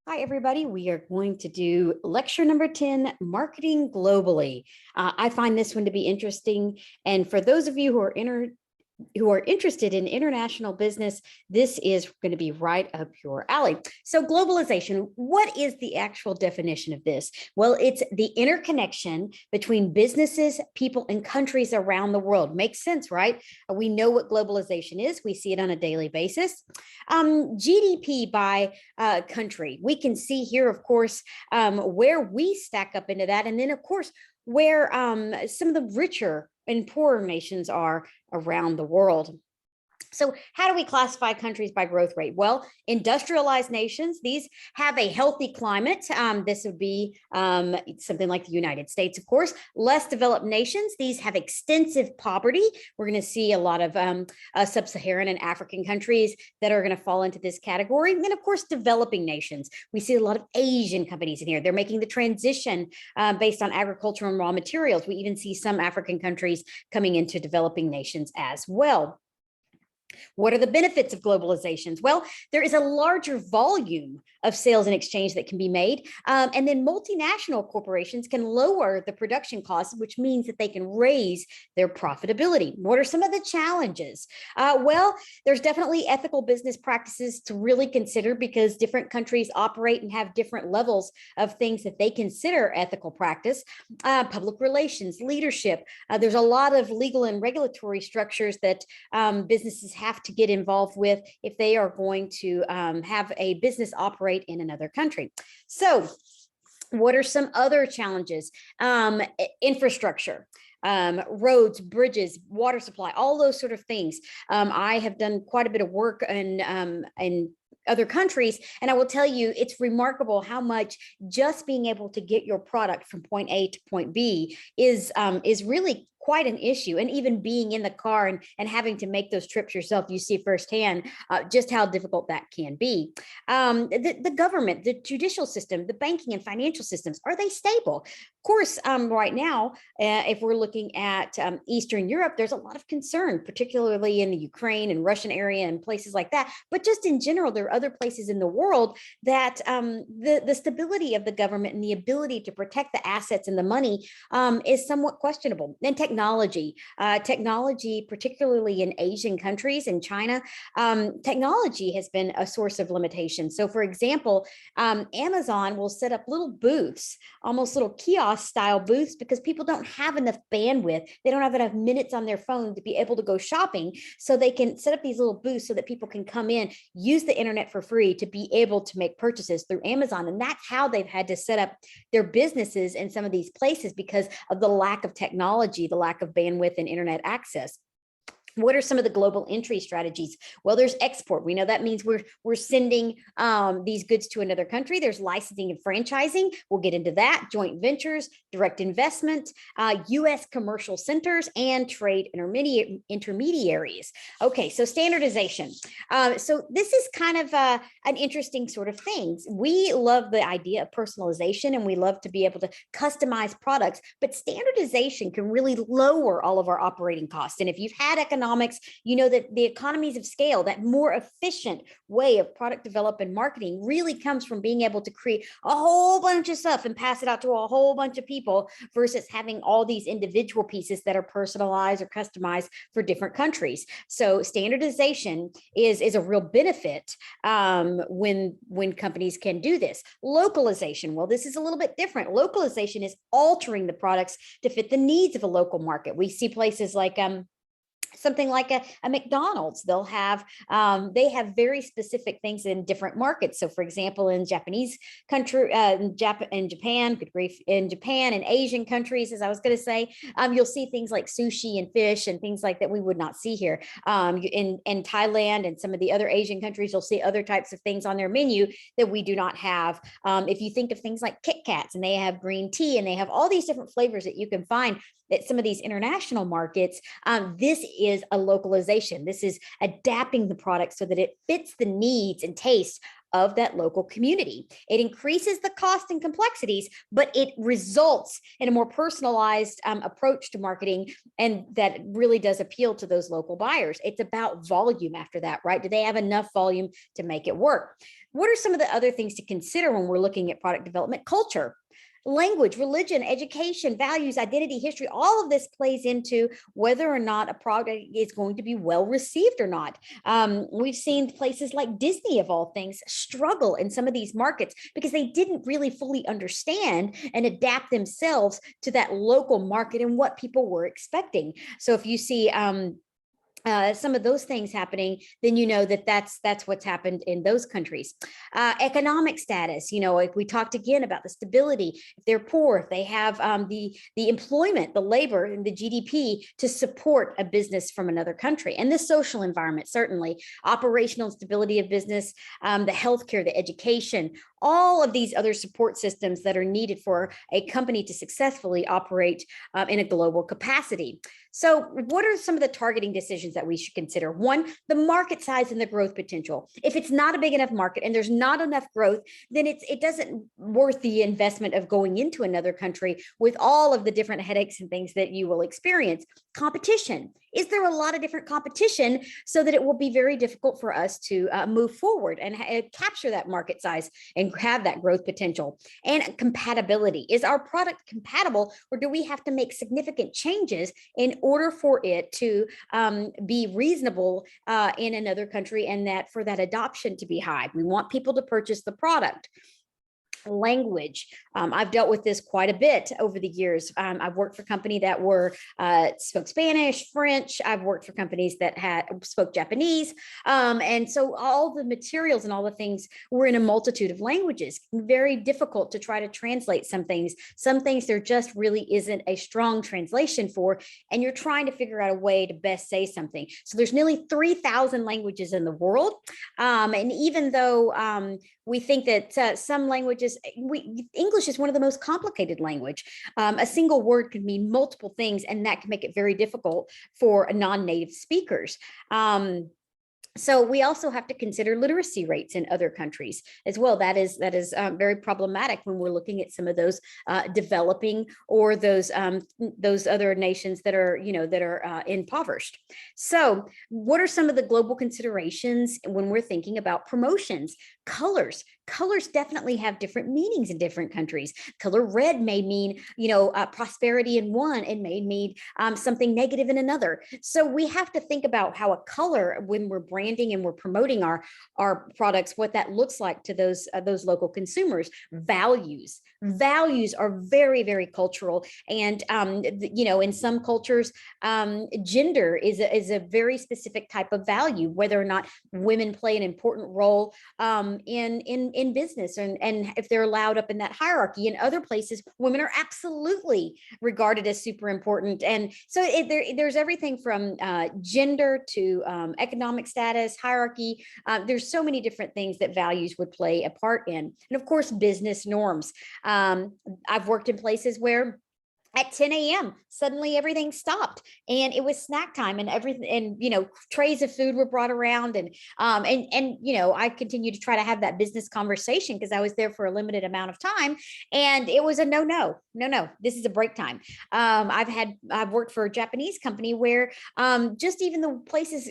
Hi, everybody. We are going to do lecture number 10, Marketing Globally. I find this one to be interesting. And for those of you who are interested in international business, this is going to be right up your alley. So globalization, what is the actual definition of this? Well, it's the interconnection between businesses, people, and countries around the world. Makes sense, right? We know what globalization is. We see it on a daily basis. GDP by country. We can see here, of course, where we stack up into that. And then, of course, where some of the richer and poorer nations are around the world. So how do we classify countries by growth rate? Well, industrialized nations, these have a healthy climate. This would be something like the United States, of course. Less developed nations, these have extensive poverty. We're going to see a lot of sub-Saharan and African countries that are going to fall into this category. And then, of course, developing nations. We see a lot of Asian companies in here. They're making the transition based on agriculture and raw materials. We even see some African countries coming into developing nations as well. What are the benefits of globalizations? Well, there is a larger volume of sales and exchange that can be made. And then multinational corporations can lower the production costs, which means that they can raise their profitability. What are some of the challenges? Well, there's definitely ethical business practices to really consider because different countries operate and have different levels of things that they consider ethical practice. Public relations, leadership. There's a lot of legal and regulatory structures that businesses have to get involved with if they are going to have a business operate in another country. So what are some other challenges? Infrastructure. Roads, bridges, water supply, all those sort of things. I have done quite a bit of work in other countries, and I will tell you, it's remarkable how much just being able to get your product from point A to point B is really quite an issue. And even being in the car and having to make those trips yourself, you see firsthand just how difficult that can be. The government, the judicial system, the banking and financial systems, are they stable? Of course, right now, if we're looking at Eastern Europe, there's a lot of concern, particularly in the Ukraine and Russian area and places like that. But just in general, there are other places in the world that the stability of the government and the ability to protect the assets and the money is somewhat questionable. And technology, particularly in Asian countries, in China, technology has been a source of limitation. So for example, Amazon will set up little booths, almost little kiosk style booths, because people don't have enough bandwidth. They don't have enough minutes on their phone to be able to go shopping. So they can set up these little booths so that people can come in, use the internet for free to be able to make purchases through Amazon. And that's how they've had to set up their businesses in some of these places because of the lack of technology, the lack of bandwidth and internet access. What are some of the global entry strategies? Well, there's export. We know that means we're sending these goods to another country. There's licensing and franchising. We'll get into that. Joint ventures, direct investment, U.S. commercial centers, and trade intermediaries. Okay, so standardization. So this is kind of an interesting sort of thing. We love the idea of personalization, and we love to be able to customize products, but standardization can really lower all of our operating costs. And if you've had economics, you know that the economies of scale, that more efficient way of product development and marketing really comes from being able to create a whole bunch of stuff and pass it out to a whole bunch of people versus having all these individual pieces that are personalized or customized for different countries. So standardization is a real benefit when companies can do this. Localization, well, this is a little bit different. Localization is altering the products to fit the needs of a local market. We see places like something like a McDonald's. They'll have they have very specific things in different markets. So for example, in Japanese country, in Japan, good grief, in Japan and Asian countries, as I was going to say, you'll see things like sushi and fish and things like that we would not see here. In Thailand and some of the other Asian countries, you'll see other types of things on their menu that we do not have. If you think of things like Kit Kats, and they have green tea, and they have all these different flavors that you can find at some of these international markets, this is a localization. This is adapting the product so that it fits the needs and tastes of that local community. It increases the cost and complexities, but it results in a more personalized approach to marketing, and that really does appeal to those local buyers. It's about volume after that, right? Do they have enough volume to make it work? What are some of the other things to consider when we're looking at product development? Culture, language, religion, education, values, identity, history, all of this plays into whether or not a product is going to be well received or not. We've seen places like Disney, of all things, struggle in some of these markets because they didn't really fully understand and adapt themselves to that local market and what people were expecting. So if you see some of those things happening, then you know that that's what's happened in those countries. Economic status, like we talked again about the stability. If they're poor, if they have the employment, the labor, and the GDP to support a business from another country, and the social environment, certainly operational stability of business, the healthcare, the education, all of these other support systems that are needed for a company to successfully operate in a global capacity. So what are some of the targeting decisions that we should consider? One, the market size and the growth potential. If it's not a big enough market and there's not enough growth, then it doesn't worth the investment of going into another country with all of the different headaches and things that you will experience. Competition. Is there a lot of different competition so that it will be very difficult for us to move forward and capture that market size and have that growth potential? And compatibility. Is our product compatible, or do we have to make significant changes in order for it to be reasonable in another country, and that for that adoption to be high? We want people to purchase the product. Language. I've dealt with this quite a bit over the years. I've worked for companies that spoke Spanish, French. I've worked for companies that spoke Japanese. And so all the materials and all the things were in a multitude of languages. Very difficult to try to translate some things. Some things there just really isn't a strong translation for, and you're trying to figure out a way to best say something. So there's nearly 3,000 languages in the world. And even though we think that some languages, English is one of the most complicated language. A single word can mean multiple things, and that can make it very difficult for non-native speakers. So we also have to consider literacy rates in other countries as well. That is very problematic when we're looking at some of those developing or those other nations that are impoverished. So what are some of the global considerations when we're thinking about promotions? Colors. Colors definitely have different meanings in different countries. Color red may mean, prosperity in one, and may mean something negative in another. So we have to think about how a color, when we're branding and we're promoting our products, what that looks like to those local consumers. Values are very, very cultural, and in some cultures, gender is a very specific type of value. Whether or not women play an important role in business, and if they're allowed up in that hierarchy. In other places, women are absolutely regarded as super important. And so there's everything from gender to economic status, hierarchy. There's so many different things that values would play a part in. And of course, business norms. I've worked in places where at 10 a.m. suddenly everything stopped, and it was snack time, and everything, and trays of food were brought around, and I continued to try to have that business conversation because I was there for a limited amount of time, and it was a no, this is a break time. I've worked for a Japanese company where just even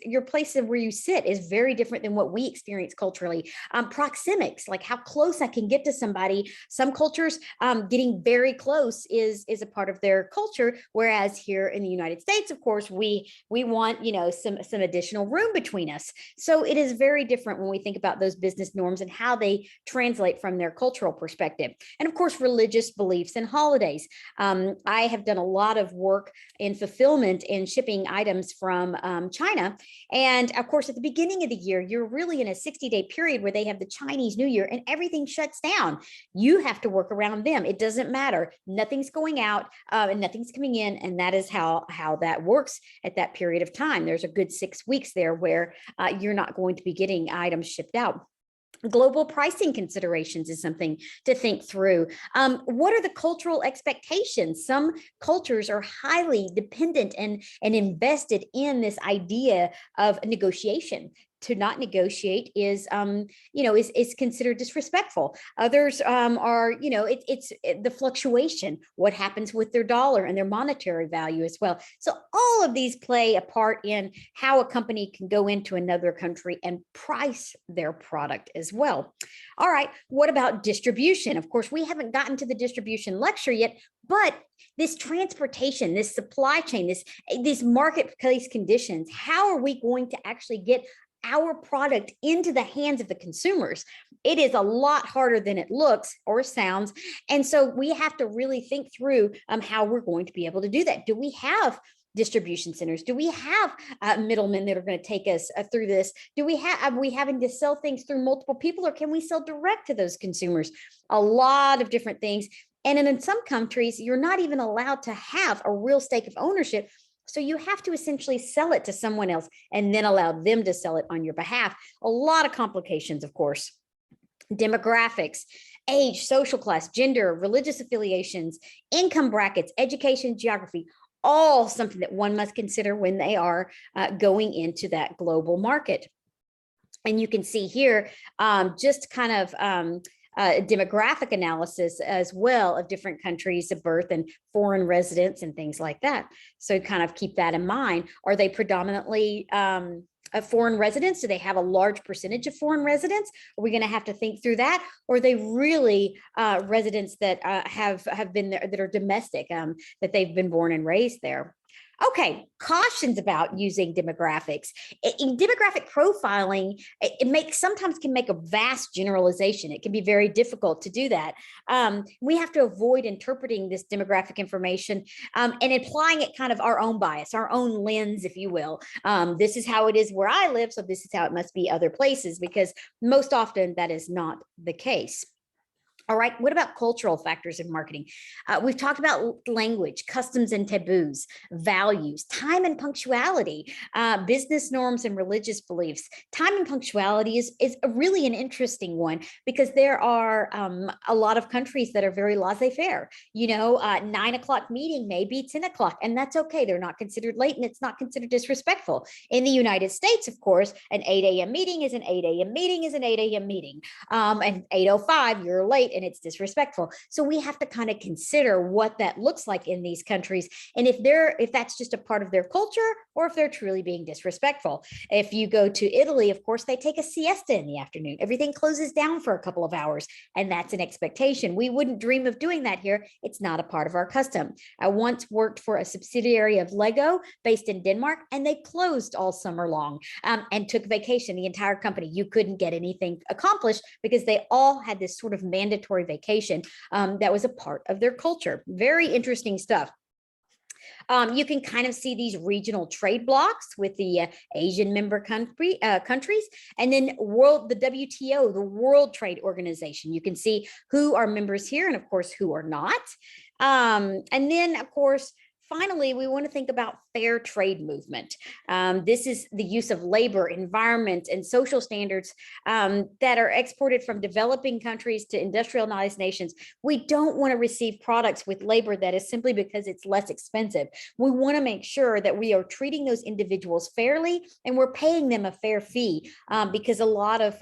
your place where you sit is very different than what we experience culturally. Proxemics, like how close I can get to somebody. Some cultures, getting very close is a part of their culture, whereas here in the United States, of course, we want some additional room between us. So it is very different when we think about those business norms and how they translate from their cultural perspective. And of course, religious beliefs and holidays. I have done a lot of work in fulfillment and shipping items from China, and of course, at the beginning of the year, you're really in a 60-day period where they have the Chinese New Year and everything shuts down. You have to work around them. It doesn't matter. Nothing's going out. And nothing's coming in, and that is how that works at that period of time. There's a good 6 weeks there where you're not going to be getting items shipped out. Global pricing considerations is something to think through. What are the cultural expectations? Some cultures are highly dependent and invested in this idea of negotiation. to not negotiate is, is considered disrespectful. Others are, it's the fluctuation, what happens with their dollar and their monetary value as well. So all of these play a part in how a company can go into another country and price their product as well. All right, what about distribution? Of course, we haven't gotten to the distribution lecture yet, but this transportation, this supply chain, these marketplace conditions, how are we going to actually get our product into the hands of the consumers? It is a lot harder than it looks or sounds. And so we have to really think through how we're going to be able to do that. Do we have distribution centers? Do we have middlemen that are going to take us through this? Are we having to sell things through multiple people, or can we sell direct to those consumers? A lot of different things. And in some countries, you're not even allowed to have a real stake of ownership. So you have to essentially sell it to someone else and then allow them to sell it on your behalf. A lot of complications, of course. Demographics, age, social class, gender, religious affiliations, income brackets, education, geography, all something that one must consider when they are going into that global market. And you can see here just kind of demographic analysis as well of different countries of birth and foreign residents and things like that. So kind of keep that in mind. Are they predominantly foreign residents? Do they have a large percentage of foreign residents? Are we going to have to think through that? Or are they really residents that have been there, that are domestic, that they've been born and raised there? Okay, cautions about using demographics. In demographic profiling, sometimes can make a vast generalization. It can be very difficult to do that. We have to avoid interpreting this demographic information and applying it kind of our own bias, our own lens, if you will. This is how it is where I live, so this is how it must be other places, because most often that is not the case. All right, what about cultural factors in marketing? We've talked about language, customs and taboos, values, time and punctuality, business norms and religious beliefs. Time and punctuality is really an interesting one, because there are a lot of countries that are very laissez-faire. 9 o'clock meeting may be 10 o'clock, and that's okay. They're not considered late, and it's not considered disrespectful. In the United States, of course, an 8 a.m. meeting is an 8 a.m. meeting is an 8 a.m. meeting. And 8:05, you're late, and it's disrespectful. So we have to kind of consider what that looks like in these countries, and if that's just a part of their culture, or if they're truly being disrespectful. If you go to Italy, of course, they take a siesta in the afternoon. Everything closes down for a couple of hours, and that's an expectation. We wouldn't dream of doing that here. It's not a part of our custom. I once worked for a subsidiary of Lego based in Denmark, and they closed all summer long and took vacation, the entire company. You couldn't get anything accomplished because they all had this sort of mandatory vacation that was a part of their culture. Very interesting stuff. You can kind of see these regional trade blocks with the Asian member countries, and then the WTO, the World Trade Organization. You can see who are members here, and of course who are not. And then, of course, finally, we want to think about fair trade movement. This is the use of labor, environment, and social standards that are exported from developing countries to industrialized nations. We don't want to receive products with labor that is simply because it's less expensive. We want to make sure that we are treating those individuals fairly, and we're paying them a fair fee, because a lot of,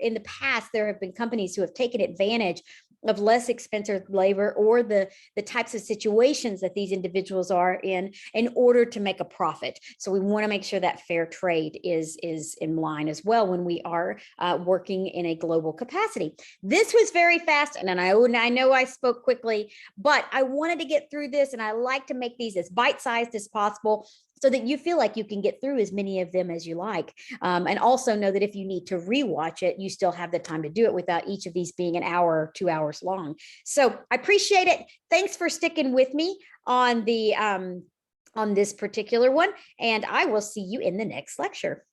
in the past, there have been companies who have taken advantage of less expensive labor, or the types of situations that these individuals are in order to make a profit. So we want to make sure that fair trade is in line as well when we are working in a global capacity. This was very fast, and I know I spoke quickly, but I wanted to get through this, and I like to make these as bite-sized as possible, so that you feel like you can get through as many of them as you like. And also know that if you need to rewatch it, you still have the time to do it without each of these being an hour or 2 hours long. So I appreciate it. Thanks for sticking with me on this particular one, and I will see you in the next lecture.